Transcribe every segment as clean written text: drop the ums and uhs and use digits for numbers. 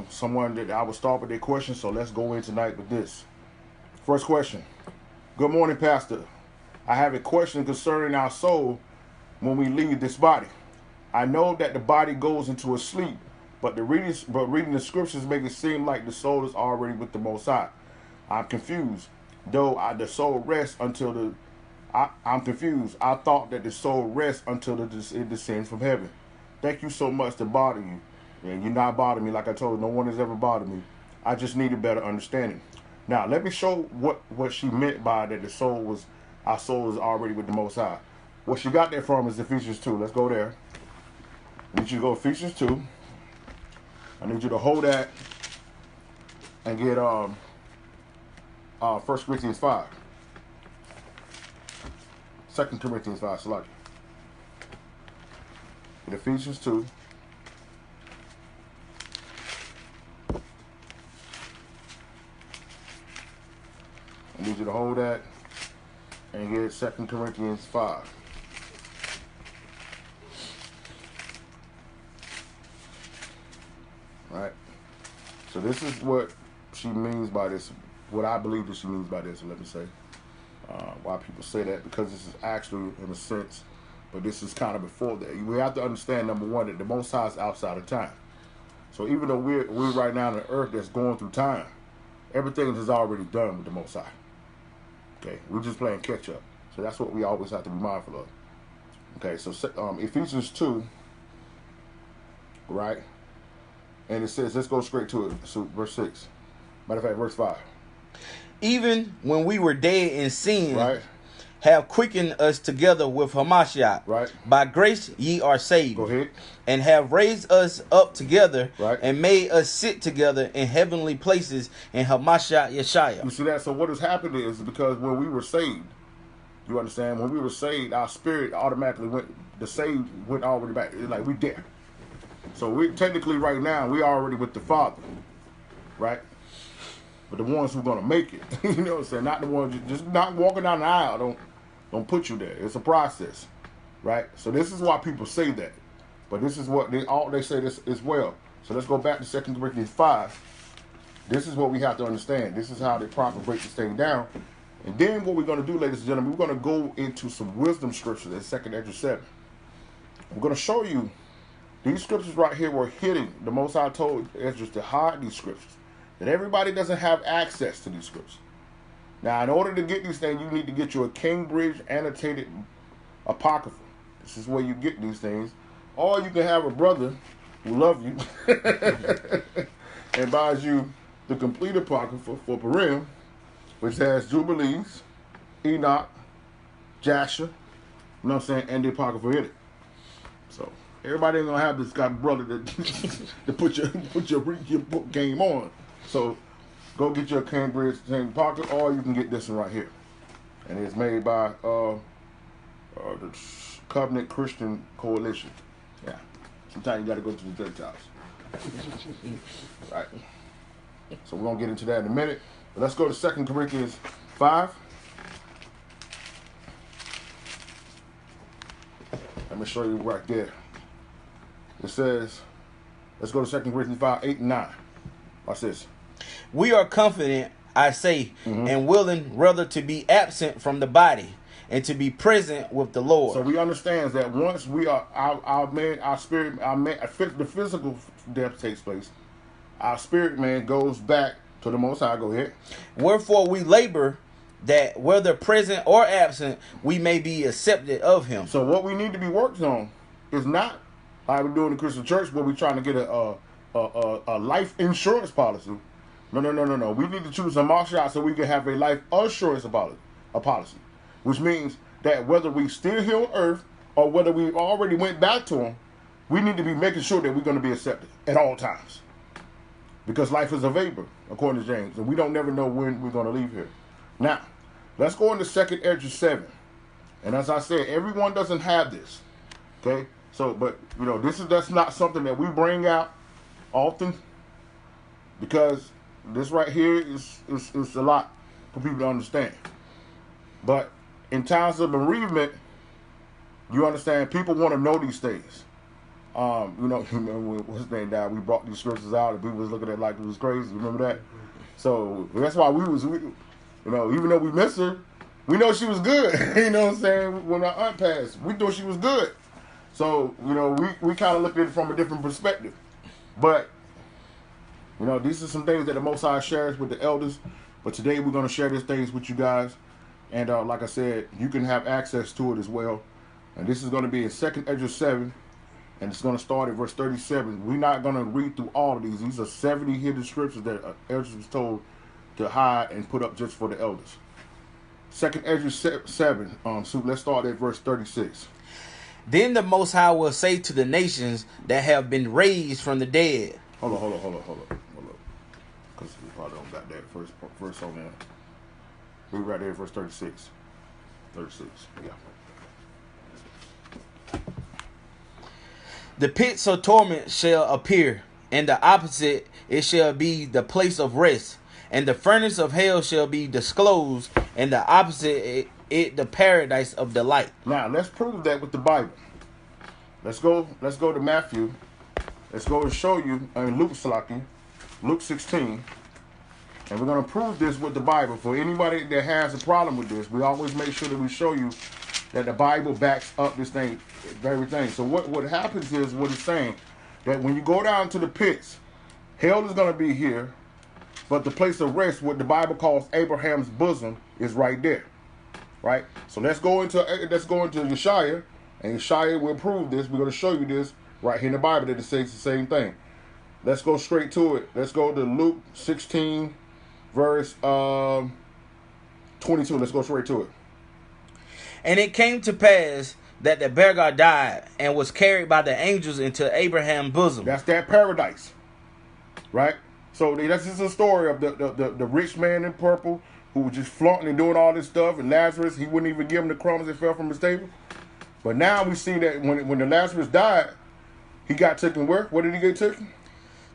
someone that I would start with their question. So let's go in tonight with this. First question. Good morning, Pastor. I have a question concerning our soul when we leave this body. I know that the body goes into a sleep, but reading the scriptures make it seem like the soul is already with the Most High. I'm confused. The soul rests until I'm confused. I thought that the soul rests until it descends from heaven. Thank you so much to bother you. And you're not bothering me like I told you. No one has ever bothered me. I just need a better understanding. Now, let me show what she meant by that our soul is already with the Most High. What she got there from is Ephesians 2. Let's go there. I need you to go Ephesians 2. I need you to hold that and get 1 Corinthians 5. 2 Corinthians 5, select it. Ephesians 2. I need you to hold that and get 2 Corinthians 5. Right? So this is what she means by this, what I believe that she means by this, let me say. Why people say that, because this is actually, in a sense, but this is kind of before that. We have to understand, number one, that the Most High is outside of time. So even though we're right now on the earth that's going through time, everything is already done with the Most High. Okay, we're just playing catch up. So that's what we always have to be mindful of. Okay, so Ephesians 2, right? And it says, let's go straight to it. So verse 6. Matter of fact, verse 5. Even when we were dead in sin, right, have quickened us together with Hamashiach. Right. By grace ye are saved. Go ahead. And have raised us up together, right, and made us sit together in heavenly places in Hamashiach Yeshaya. You see that? So what has happened is because when we were saved, you understand, when we were saved, our spirit automatically went already back. It's like we there. So we technically right now, we already with the Father, right? But the ones who are gonna make it, you know what I'm saying? Not the ones just not walking down the aisle. Don't put you there. It's a process, right? So this is why people say that. But this is what they say this as well. So let's go back to 2 Corinthians 5. This is what we have to understand. This is how they properly break this thing down. And then what we're going to do, ladies and gentlemen, we're going to go into some wisdom scriptures in 2nd Ezra 7. I'm going to show you these scriptures right here were hidden. The Most High told Ezra to hide these scriptures. That everybody doesn't have access to these scriptures. Now, in order to get these things, you need to get you a Cambridge annotated apocrypha. This is where you get these things. Or you can have a brother who loves you and buys you the complete apocrypha for Purim, which has Jubilees, Enoch, Jasher, you know what I'm saying, and the apocrypha in it. So everybody ain't gonna have this guy brother that to put your book game on. So go get your Cambridge apocrypha, or you can get this one right here, and it's made by the Covenant Christian Coalition. Yeah. Sometimes you got to go to the Gentiles. Right. So we're going to get into that in a minute. But let's go to 2 Corinthians 5. Let me show you right there. It says, let's go to 2 Corinthians 5, 8 and 9. Watch this. We are confident, I say, and willing rather to be absent from the body and to be present with the Lord. So we understand that once we are our spirit, the physical death takes place, our spirit man goes back to the Most High. Go ahead. Wherefore we labor that whether present or absent, we may be accepted of him. So what we need to be working on is not like we do in the Christian church where we're trying to get a life insurance policy. No. We need to choose a martial so we can have a life assurance policy. Which means that whether we still here on earth or whether we already went back to him, we need to be making sure that we're going to be accepted at all times. Because life is a vapor, according to James, and we don't never know when we're going to leave here. Now, let's go into 2nd Ezra 7. And as I said, everyone doesn't have this. Okay? So, but, you know, that's not something that we bring out often, because this right here is a lot for people to understand. But in times of bereavement, you understand, people want to know these things. You know, when his name died, we brought these scriptures out, and people was looking at it like it was crazy. You remember that? So that's why we, you know, even though we miss her, we know she was good. You know what I'm saying? When our aunt passed, we thought she was good. So, you know, we kind of looked at it from a different perspective. But, you know, these are some things that the Most High shares with the elders. But today we're going to share these things with you guys. And like I said, you can have access to it as well. And this is going to be in 2nd Ezra 7. And it's going to start at verse 37. We're not going to read through all of these. These are 70 hidden scriptures that Ezra was told to hide and put up just for the elders. 2nd Ezra 7. So let's start at verse 36. Then the Most High will say to the nations that have been raised from the dead. Hold on. Because we probably don't got that first on there. We right there, verse 36. 36, yeah. The pits of torment shall appear, and the opposite it shall be the place of rest. And the furnace of hell shall be disclosed, and the opposite it the paradise of delight. Now let's prove that with the Bible. Let's go to Matthew. Let's go and show you in Luke 16. And we're going to prove this with the Bible. For anybody that has a problem with this, we always make sure that we show you that the Bible backs up this thing, very thing. So what happens is, what it's saying, that when you go down to the pits, hell is going to be here, but the place of rest, what the Bible calls Abraham's bosom, is right there. Right? So let's go into Yeshaya, and Yeshaya will prove this. We're going to show you this right here in the Bible that it says the same thing. Let's go straight to it. Let's go to Luke 16, verse 22. Let's go straight to it. And it came to pass that the Bergar died and was carried by the angels into Abraham's bosom. That's that paradise. Right? So that's just a story of the rich man in purple who was just flaunting and doing all this stuff. And Lazarus, he wouldn't even give him the crumbs that fell from his table. But now we see that when the Lazarus died, he got taken where? Where did he get taken?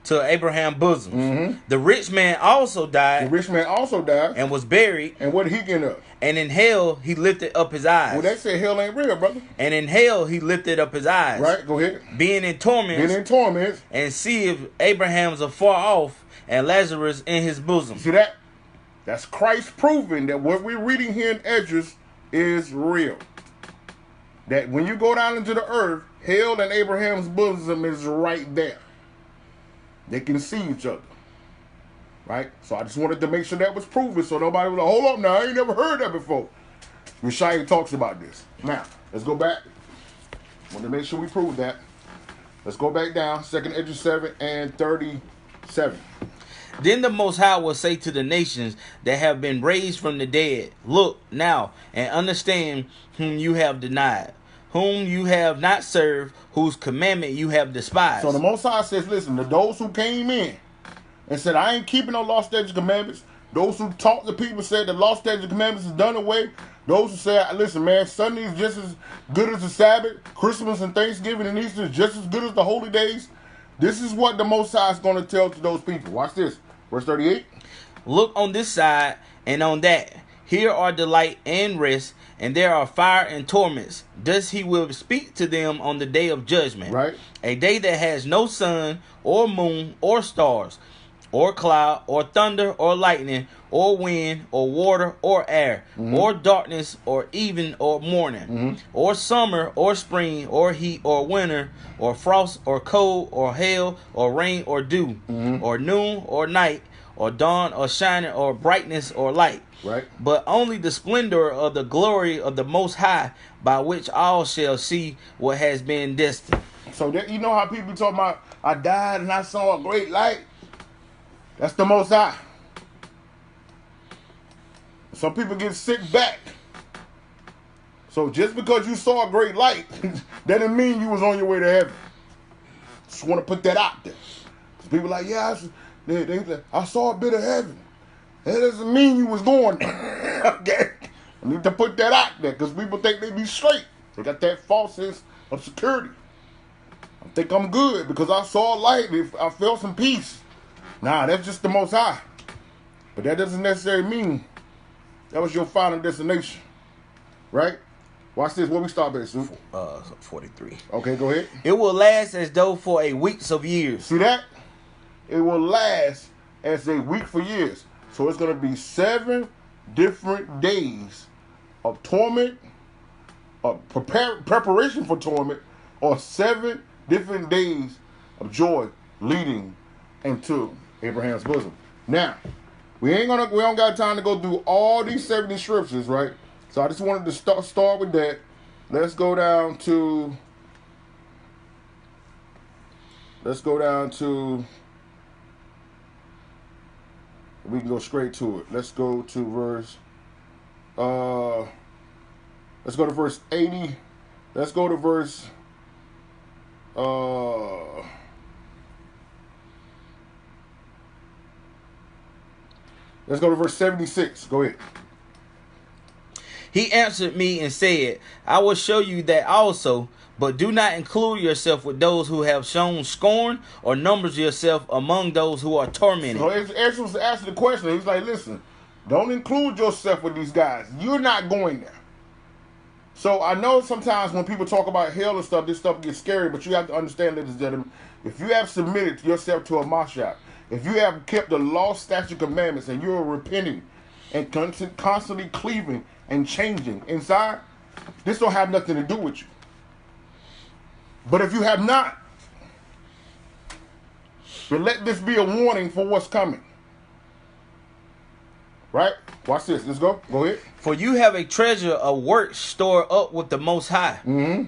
To Abraham's bosom. Mm-hmm. The rich man also died. The rich man also died. And was buried. And what did he get up? And in hell he lifted up his eyes. Well, they say hell ain't real, brother. And in hell he lifted up his eyes. Right, go ahead. Being in torments. And see if Abraham's afar off and Lazarus in his bosom. See that? That's Christ proving that what we're reading here in Esdras is real. That when you go down into the earth, hell and Abraham's bosom is right there. They can see each other. Right? So I just wanted to make sure that was proven so nobody was like, hold up now, I ain't never heard that before. Yeshaya talks about this. Now, let's go back. I want to make sure we prove that. Let's go back down. 2nd Ezra 7 and 37. Then the Most High will say to the nations that have been raised from the dead, look now and understand whom you have denied, whom you have not served, whose commandment you have despised. So the Most High says, listen, to those who came in and said, I ain't keeping no lost statutes commandments, those who taught the people said the lost statutes commandments is done away, those who said, listen, man, Sunday is just as good as the Sabbath, Christmas and Thanksgiving and Easter is just as good as the holy days. This is what the Most High is going to tell to those people. Watch this. Verse 38. Look on this side and on that. Here are delight and rest, and there are fire and torments. Thus he will speak to them on the day of judgment. Right. A day that has no sun or moon or stars or cloud or thunder or lightning or wind or water or air or darkness or even or morning or summer or spring or heat or winter or frost or cold or hail or rain or dew or noon or night or dawn or shining or brightness or light. Right. But only the splendor of the glory of the Most High, by which all shall see what has been destined. So that, you know how people talk about, I died and I saw a great light? That's the Most High. Some people get sick back. So just because you saw a great light, that didn't mean you was on your way to heaven. Just want to put that out there. People like, yeah, I saw a bit of heaven. That doesn't mean you was going there. Okay? I need to put that out there because people think they be straight. They got that false sense of security. I think I'm good because I saw a light. I felt some peace. Nah, that's just the Most High. But that doesn't necessarily mean that was your final destination. Right? Watch this. Where we stop at, Soup? 43. Okay, go ahead. It will last as though for a weeks of years. See that? It will last as a week for years. So it's going to be 7 different days of torment, of preparation for torment, or 7 different days of joy leading into Abraham's bosom. Now, we don't got time to go through all these 70 scriptures, right? So I just wanted to start with that. Let's go down to we can go straight to it. Let's go to verse 80. Let's go to verse let's go to verse 76. Go ahead. He answered me and said, I will show you that also, but do not include yourself with those who have shown scorn, or numbers yourself among those who are tormented. So Ezra was asking the question. He's like, listen, don't include yourself with these guys. You're not going there. So I know sometimes when people talk about hell and stuff, this stuff gets scary, but you have to understand, ladies and gentlemen, if you have submitted yourself to a Mashiach, if you have kept the law, statute, commandments, and you're repenting and constantly cleaving and changing inside, this don't have nothing to do with you. But if you have not, then let this be a warning for what's coming. Right? Watch this. Let's go. Go ahead. For you have a treasure of works stored up with the Most High,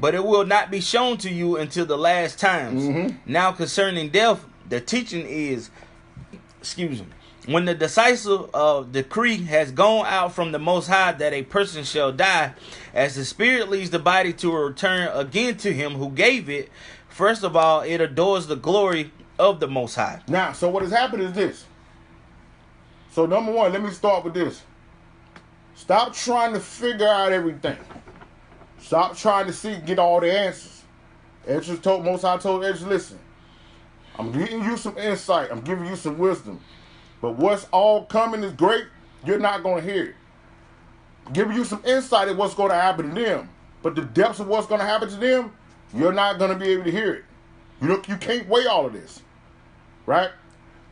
but it will not be shown to you until the last times. Now concerning death, the teaching is, when the decisive decree has gone out from the Most High that a person shall die, as the spirit leaves the body to return again to him who gave it, first of all, it adores the glory of the Most High. Now, so what has happened is this. So number one, let me start with this. Stop trying to figure out everything. Stop trying to get all the answers. Most High told Ezra, listen, I'm giving you some insight. I'm giving you some wisdom. But what's all coming is great. You're not going to hear it. Giving you some insight of what's going to happen to them. But the depths of what's going to happen to them, you're not going to be able to hear it. You can't weigh all of this. Right?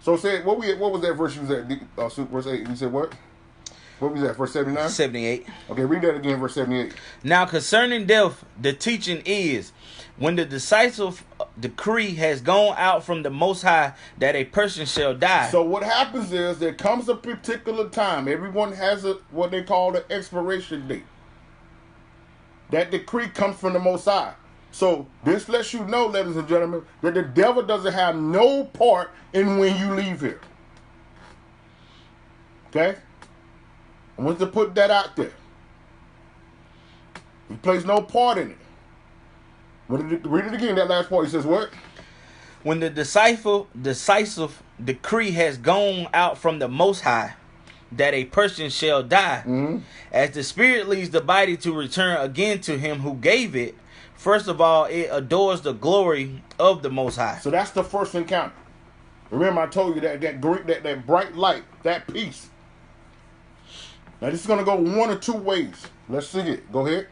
So say what was that verse you was at? Verse 8. You said what? What was that? Verse 79? 78. Okay, read that again, verse 78. Now concerning death, the teaching is, when the decisive decree has gone out from the Most High that a person shall die. So what happens is there comes a particular time. Everyone has what they call the expiration date. That decree comes from the Most High. So this lets you know, ladies and gentlemen, that the devil doesn't have no part in when you leave here. Okay? I want to put that out there. He plays no part in it. Read it again, that last part. He says what? When the decisive decree has gone out from the Most High that a person shall die, as the spirit leaves the body to return again to him who gave it, first of all, it adores the glory of the Most High. So that's the first encounter. Remember I told you that bright light, that peace. Now this is going to go one or two ways. Let's see it. Go ahead.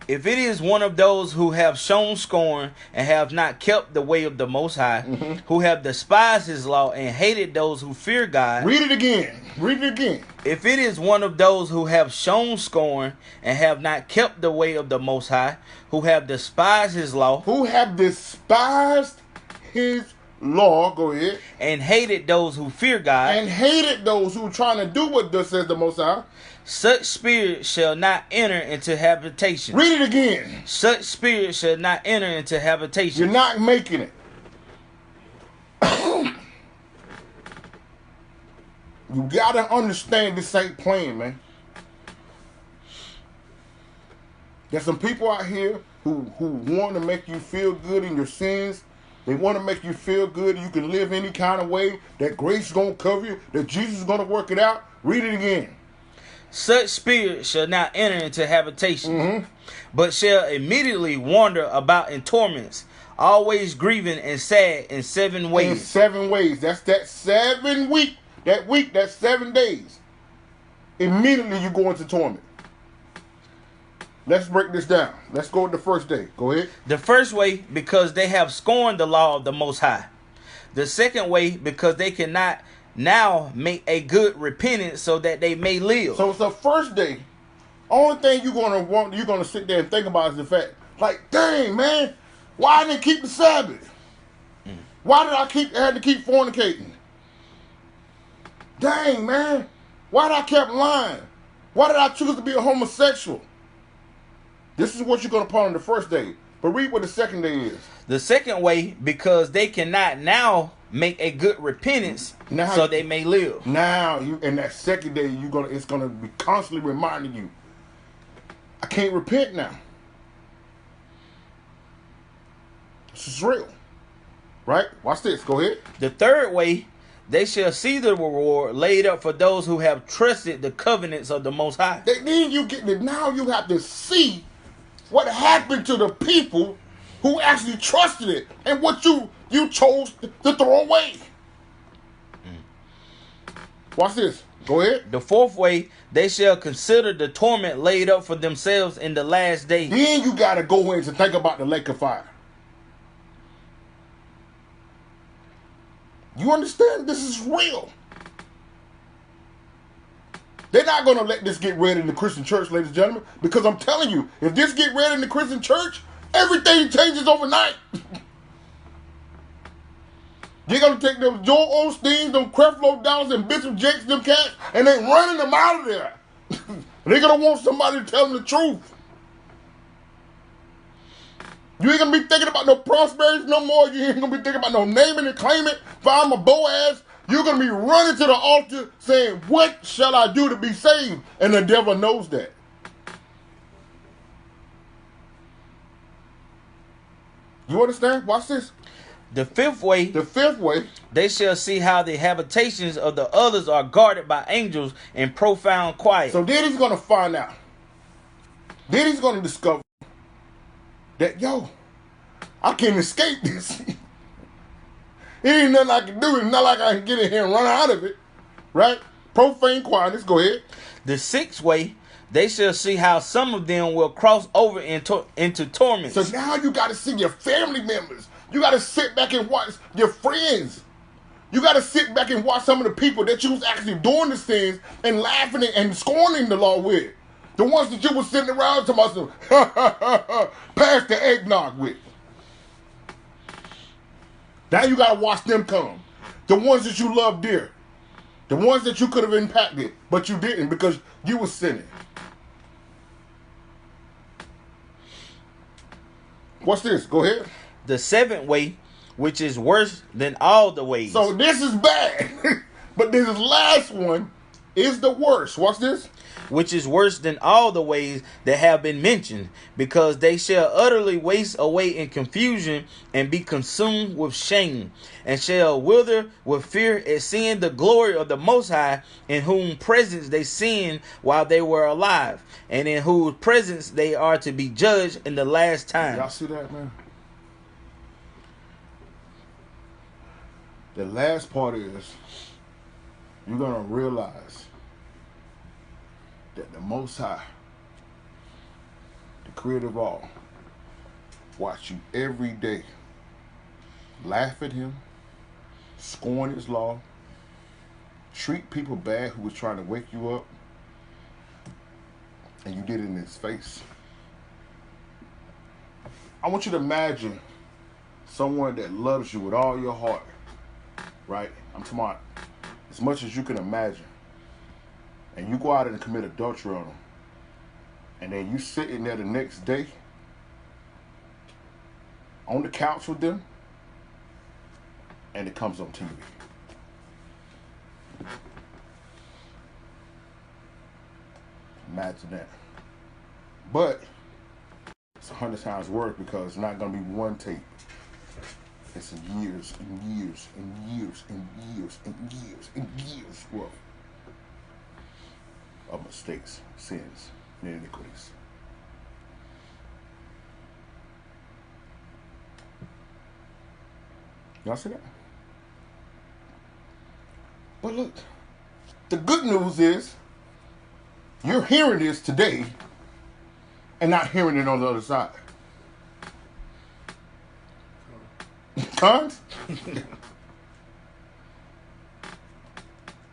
If it is one of those who have shown scorn and have not kept the way of the Most High, who have despised his law and hated those who fear God. Read it again. Read it again. If it is one of those who have shown scorn and have not kept the way of the Most High, who have despised his law. Who have despised his law. Go ahead. And hated those who fear God. And hated those who are trying to do what thus says the Most High. Such spirit shall not enter into habitation. Read it again. Such spirit shall not enter into habitation. You're not making it. You gotta understand this ain't playing, man. There's some people out here who want to make you feel good in your sins. They want to make you feel good. You can live any kind of way. That grace is going to cover you. That Jesus is going to work it out. Read it again. Such spirit shall not enter into habitation, but shall immediately wander about in torments, always grieving and sad in 7 ways. In 7 ways. That's that 7 week. That week, that's 7 days. Immediately you go into torment. Let's break this down. Let's go with the first day. Go ahead. The first way, because they have scorned the law of the Most High. The second way, because they cannot now make a good repentance so that they may live. So it's the first day. Only thing you're gonna sit there and think about is the fact, like, dang man, why didn't I keep the Sabbath? Why did I had to keep fornicating? Dang man, why did I keep lying? Why did I choose to be a homosexual? This is what you're gonna ponder the first day. But read what the second day is. The second way, because they cannot now make a good repentance so they may live. Now you in that second day, it's gonna be constantly reminding you, I can't repent now. This is real. Right? Watch this. Go ahead. The third way, they shall see the reward laid up for those who have trusted the covenants of the Most High. Now you have to see what happened to the people who actually trusted it and what you chose to throw away. Watch this. Go ahead. The fourth way, they shall consider the torment laid up for themselves in the last day. Then you got to go in to think about the lake of fire. You understand? This is real. They're not going to let this get read in the Christian church, ladies and gentlemen, because I'm telling you, if this get read in the Christian church, everything changes overnight. You're going to take them Joel Osteens, them Creflo Dollars, and Bishop Jakes, them cats, and they running them out of there. They're going to want somebody to tell them the truth. You ain't going to be thinking about no prosperity no more. You ain't going to be thinking about no naming and claiming. If I'm a Boaz, you're going to be running to the altar saying, what shall I do to be saved? And the devil knows that. You understand? Watch this. The fifth way, they shall see how the habitations of the others are guarded by angels in profound quiet. So then he's going to find out. Then he's going to discover that, I can't escape this. It ain't nothing I can do. It's not like I can get in here and run out of it. Right? Profane quietness. Go ahead. The sixth way, they shall see how some of them will cross over into torments. So now you got to see your family members. You got to sit back and watch your friends. You got to sit back and watch some of the people that you was actually doing the sins and laughing and scorning the law with. The ones that you was sitting around to myself, pass the eggnog with. Now you got to watch them come. The ones that you love dear. The ones that you could have impacted, but you didn't because you were sinning. What's this? Go ahead. The seventh way, which is worse than all the ways. So this is bad. But this last one is the worst. What's this? Which is worse than all the ways that have been mentioned, because they shall utterly waste away in confusion and be consumed with shame, and shall wither with fear at seeing the glory of the Most High, in whom presence they sinned while they were alive, and in whose presence they are to be judged in the last time. Y'all see that, man? The last part is you're going to realize that the Most High, the Creator of all, watch you every day, laugh at Him, scorn His law, treat people bad who was trying to wake you up, and you did it in His face. I want you to imagine someone that loves you with all your heart, right? I'm talking about as much as you can imagine. And you go out and commit adultery on them. And then you sit in there the next day on the couch with them, and it comes on TV. Imagine that. But it's 100 times worse because it's not going to be one tape. It's years and years and years and years and years and years worth of mistakes, sins, and iniquities. Y'all see that? But look, the good news is you're hearing this today and not hearing it on the other side? Tons?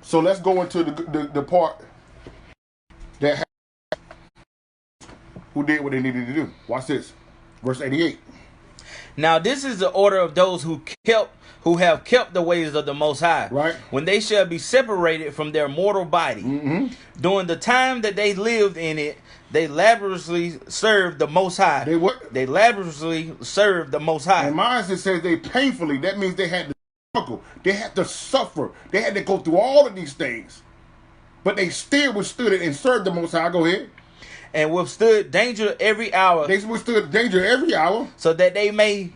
So let's go into the part that who did what they needed to do. Watch this. Verse 88. Now this is the order of those who have kept the ways of the Most High. Right. When they shall be separated from their mortal body. Mm-hmm. During the time that they lived in it, they laboriously served the Most High. They what? They laboriously served the Most High. And mine it says they painfully. That means they had to struggle. They had to suffer. They had to go through all of these things. But they still withstood it and served the Most High. Go ahead. And withstood danger every hour. They withstood danger every hour. So that they might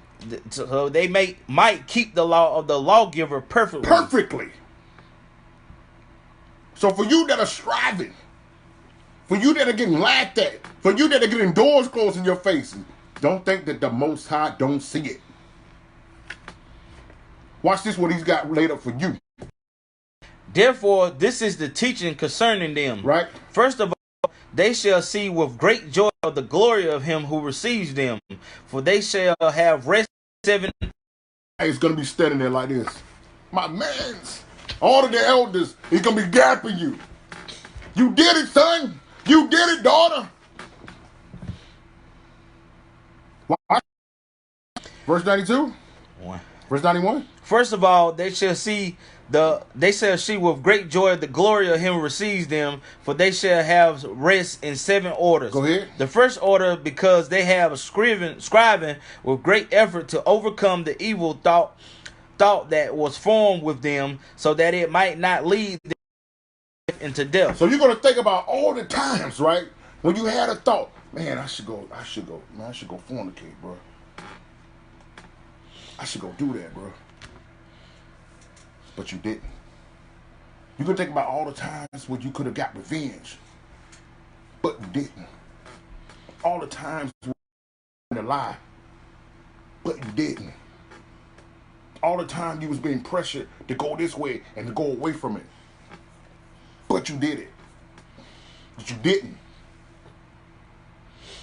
keep the law of the lawgiver perfectly. Perfectly. So for you that are striving, for you that are getting laughed at, for you that are getting doors closed in your face, don't think that the Most High don't see it. Watch this, what he's got laid up for you. Therefore, this is the teaching concerning them. Right. First of all, they shall see with great joy of the glory of him who receives them, for they shall have rest 7. It's going to be standing there like this. My mans, all of the elders, he's going to be gapping you. You did it, son. You did it, daughter. Verse 92. Verse 91. First of all, they shall see with great joy the glory of him who receives them, for they shall have rest in 7 orders. Go ahead. The first order, because they have scriven with great effort to overcome the evil thought that was formed with them, so that it might not lead them into death. So you're gonna think about all the times, right, when you had a thought, man, I should go fornicate, bro. I should go do that, bro. But you didn't. You're gonna think about all the times when you could have got revenge, but you didn't. All the times when you were to lie, but you didn't. All the time you was being pressured to go this way and to go away from it, but you did it. But you didn't.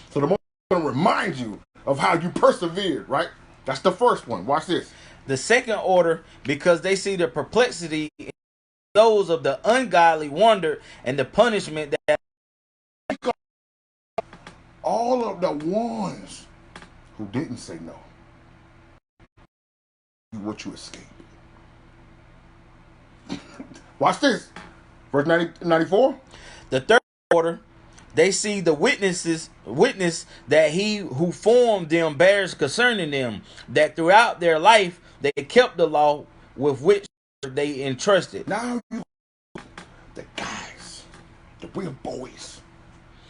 So the moment I'm gonna remind you of how you persevered, right? That's the first one. Watch this. The second order, because they see the perplexity in those of the ungodly wonder and the punishment that all of the ones who didn't say no, what you escaped. Watch this. Verse 94. The third order, they see the witness that he who formed them bears concerning them, that throughout their life they kept the law with which they entrusted. Now you, the guys, the real boys,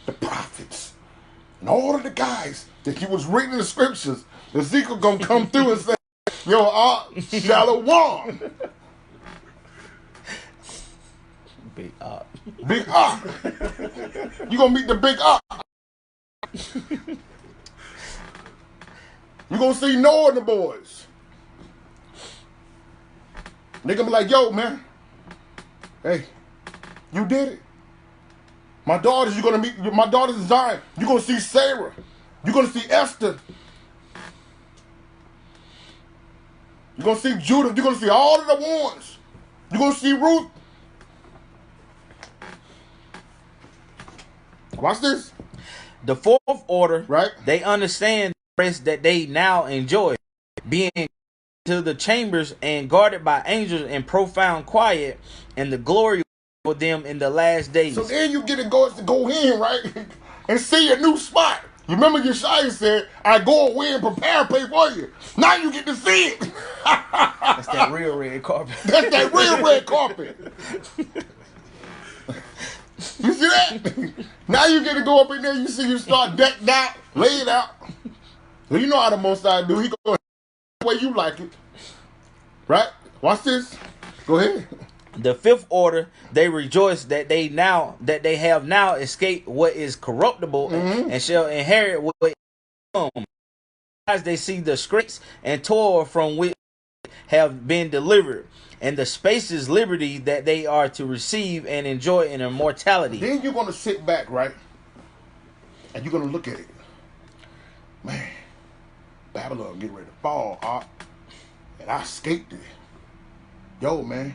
the prophets, and all of the guys that he was reading the scriptures, Ezekiel gonna come through and say, yo, Shalom. Big up. Big up. You gonna meet the big up. You gonna see Noah and the boys. They gonna be like, yo, man. Hey, you did it. My daughters, you're gonna meet my daughters in Zion. You're gonna see Sarah. You're gonna see Esther. You're gonna see Judith. You're gonna see all of the ones. You're gonna see Ruth. Watch this. The fourth order, right? They understand the rest that they now enjoy, being to the chambers and guarded by angels in profound quiet, and the glory for them in the last days. So then you get to go in, right, and see a new spot. You remember Yeshua said, I go away and prepare a place for you. Now you get to see it. That's that real red carpet. That's that real red carpet. You see that? Now you get to go up in there, you see you start decked out, laid out. So you know how the Most High do. He go the way you like it. Right? Watch this. Go ahead. The fifth order, they rejoice that they have now escaped what is corruptible and shall inherit what is come. As they see the scrapes and toil from which have been delivered, and the spacious liberty that they are to receive and enjoy in immortality. Then you're going to sit back, right? And you're gonna look at it, man. Babylon getting ready to fall, and I escaped it. Yo, man,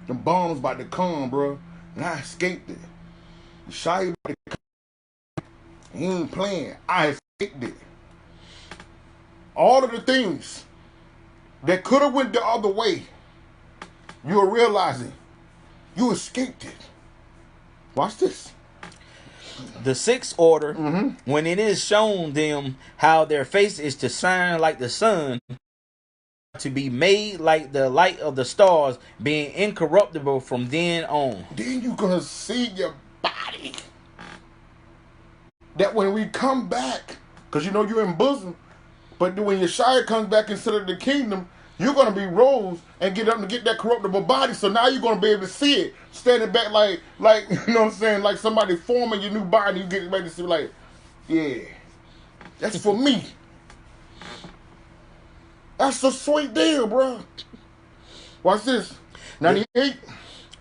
them bombs about to come, bro, and I escaped it. Yeshaya about to come. He ain't playing. I escaped it. All of the things that could have went the other way, you're realizing you escaped it. Watch this. The sixth order, when it is shown them how their face is to shine like the sun, to be made like the light of the stars, being incorruptible from then on. Then you're going to see your body. That when we come back, because you know you're in bosom, but when Yeshua comes back instead of the kingdom, you're going to be rose and get up and get that corruptible body. So now you're going to be able to see it. Standing back like you know what I'm saying, like somebody forming your new body. You get ready to see like, yeah, that's for me. That's a sweet deal, bro. Watch this. 98.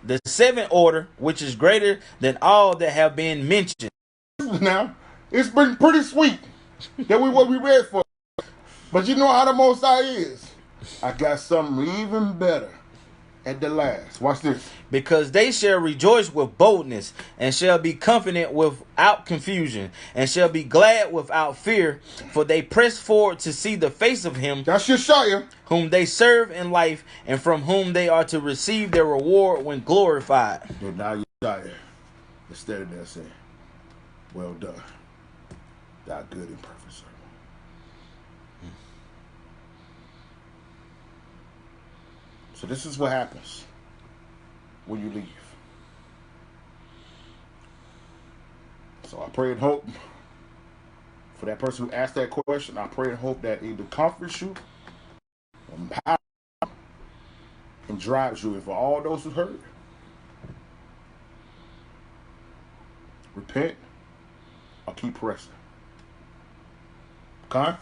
The seventh order, which is greater than all that have been mentioned. Now, it's been pretty sweet that what we read for. But you know how the Most High is. I got something even better at the last. Watch this. Because they shall rejoice with boldness, and shall be confident without confusion, and shall be glad without fear, for they press forward to see the face of him That's Yeshua, whom they serve in life, and from whom they are to receive their reward when glorified. And now Yeshua, instead of that saying, well done, thou good and perfect servant. So this is what happens when you leave. So I pray and hope for that person who asked that question. I pray and hope that either comforts you, empowers you, and drives you. And for all those who heard, repent or keep pressing. Okay?